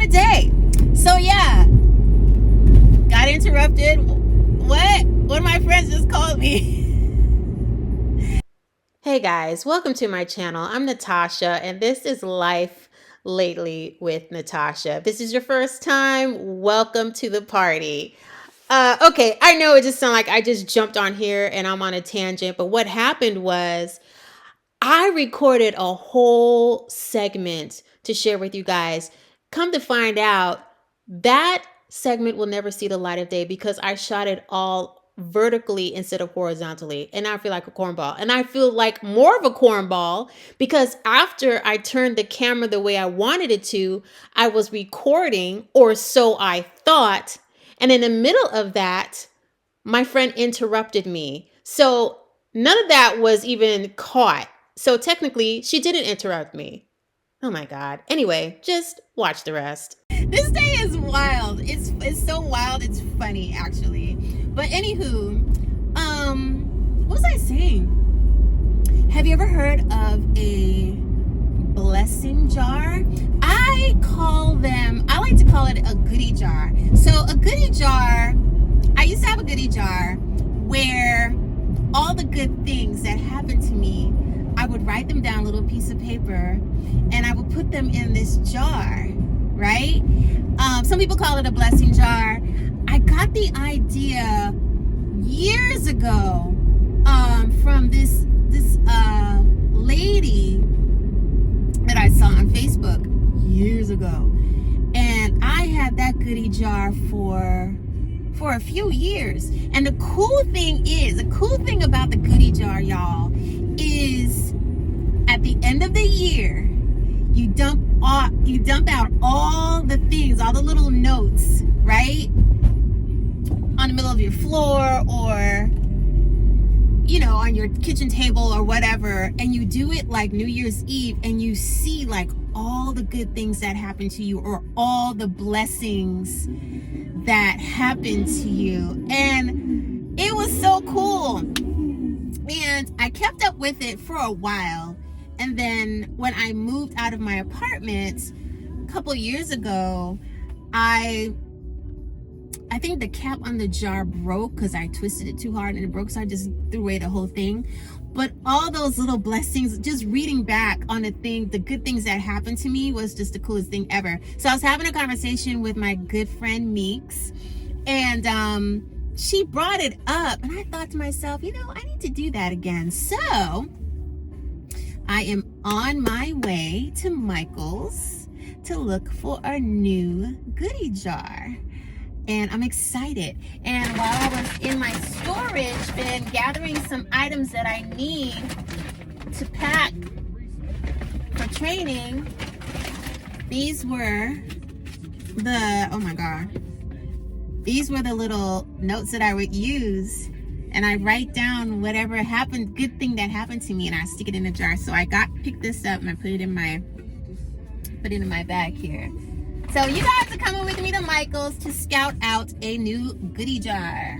kind of day. So yeah, got interrupted. What? One of my friends just called me. Hey guys, welcome to my channel. I'm Natasha and this is Life Lately with Natasha. If this is your first time, welcome to the party. Okay, I know it just sounds like I just jumped on here and I'm on a tangent, but what happened was I recorded a whole segment to share with you guys. Come to find out, that segment will never see the light of day because I shot it all vertically instead of horizontally. And I feel like a cornball. And I feel like more of a cornball because after I turned the camera the way I wanted it to, I was recording, or so I thought. And in the middle of that, my friend interrupted me. So none of that was even caught. So technically, she didn't interrupt me. Oh my God. Anyway, just watch the rest. This day is wild. It's so wild. It's funny actually. But anywho, what was I saying? Have you ever heard of a blessing jar? I like to call it a goodie jar. So a goodie jar, I used to have a goodie jar where all the good things that happened to me, I would write them down on a little piece of paper and I would put them in this jar, right? Some people call it a blessing jar. I got the idea years ago from this lady that I saw on Facebook years ago. And I had that goodie jar for a few years. And the cool thing about the goodie jar, y'all, is at the end of the year, you dump out all the things, all the little notes, right? On the middle of your floor or, you know, on your kitchen table or whatever. And you do it like New Year's Eve and you see like all the good things that happened to you or all the blessings that happened to you. And it was so cool. And I kept up with it for a while. And then when I moved out of my apartment a couple years ago, I think the cap on the jar broke because I twisted it too hard and it broke, so I just threw away the whole thing. But all those little blessings, just reading back on the good things that happened to me was just the coolest thing ever. So I was having a conversation with my good friend Meeks, and she brought it up, and I thought to myself, you know, I need to do that again. So I am on my way to Michael's to look for a new goodie jar. And I'm excited. And while I was in my storage, been gathering some items that I need to pack for training, these were these were the little notes that I would use. And I write down whatever happened, good thing that happened to me, and I stick it in a jar. So I picked this up and I put it in my bag here. So you guys are coming with me to Michael's to scout out a new goodie jar.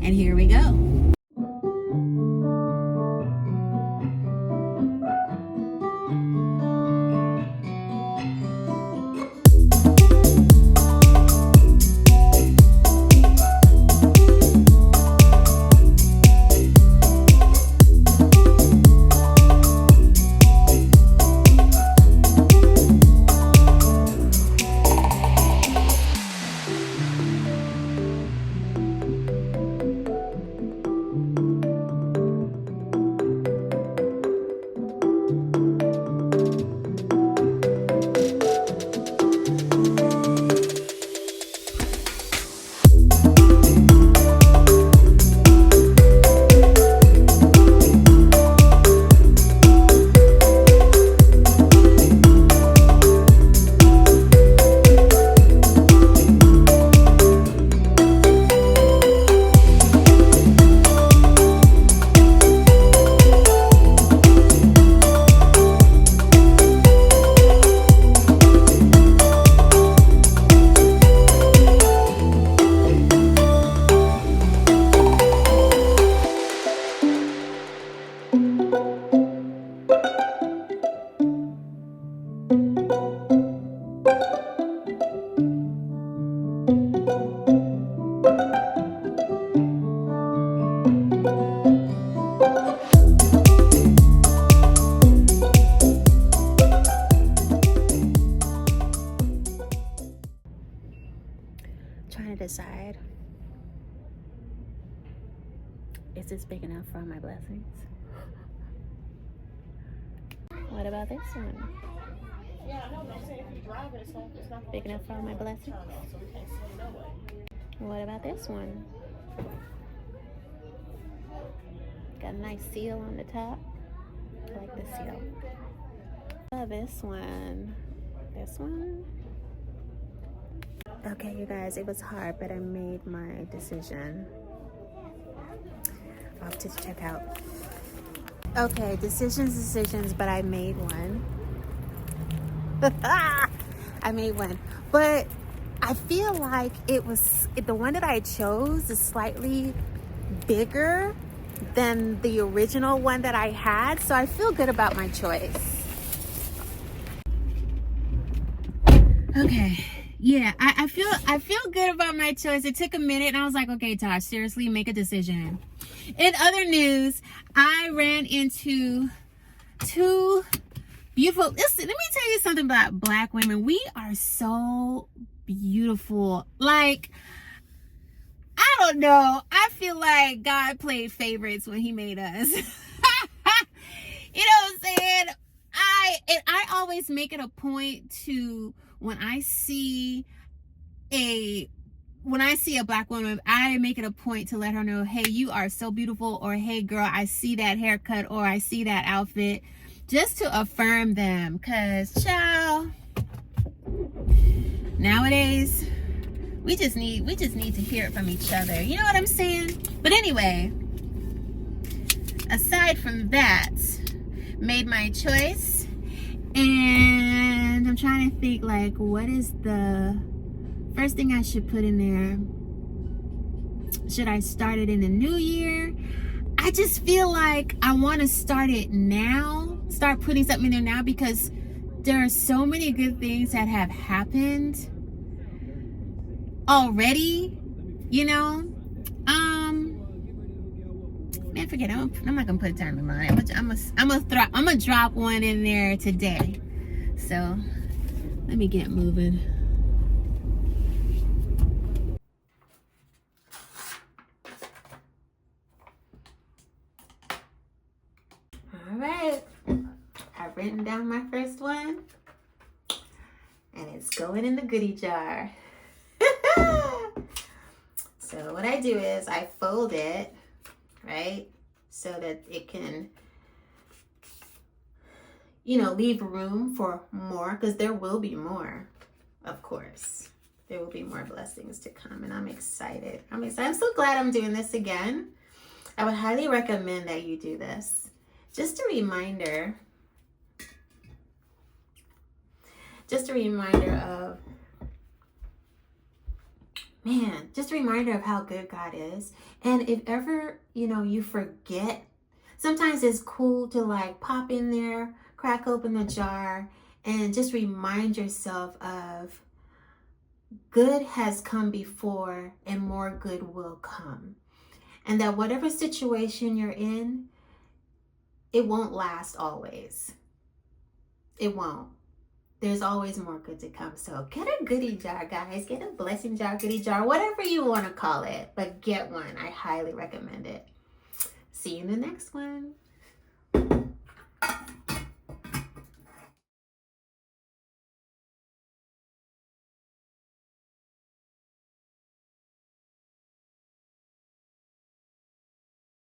And here we go. other side. Is this big enough for all my blessings? What about this one? Big enough for all my blessings? What about this one? Got a nice seal on the top. I like the seal. This one. This one. Okay, you guys, it was hard, but I made my decision. Off to check out. Okay, decisions, but I made one. I made one. But I feel like the one that I chose is slightly bigger than the original one that I had. So I feel good about my choice. Okay. Yeah, I feel good about my choice. It took a minute and I was like, okay, Tosh, seriously, make a decision. In other news, I ran into two beautiful, listen, let me tell you something about Black women. We are so beautiful. Like, I don't know. I feel like God played favorites when he made us. You know what I'm saying? I always make it a point to, when I see a Black woman, I make it a point to let her know, hey, you are so beautiful, or hey girl, I see that haircut, or I see that outfit, just to affirm them. Because child, nowadays we just need to hear it from each other. You know what I'm saying? But anyway, aside from that, made my choice, and I'm trying to think, like, what is the first thing I should put in there? Should I start it in the new year? I just feel like I want to start it now, start putting something in there now, because there are so many good things that have happened already, you know. Man, forget it. I'm not gonna put a time on it. I'm gonna drop one in there today. So let me get moving. All right, I've written down my first one, and it's going in the goodie jar. So what I do is I fold it, right, so that it can, you know, leave room for more, because there will be more, of course. There will be more blessings to come, and I'm excited. I'm so glad I'm doing this again. I would highly recommend that you do this. Just a reminder of, man, just a reminder of how good God is. And if ever, you know, you forget, sometimes it's cool to like pop in there, crack open the jar, and just remind yourself of good has come before and more good will come. And that whatever situation you're in, it won't last always. It won't. There's always more good to come. So get a goodie jar, guys. Get a blessing jar, goodie jar, whatever you want to call it. But get one. I highly recommend it. See you in the next one.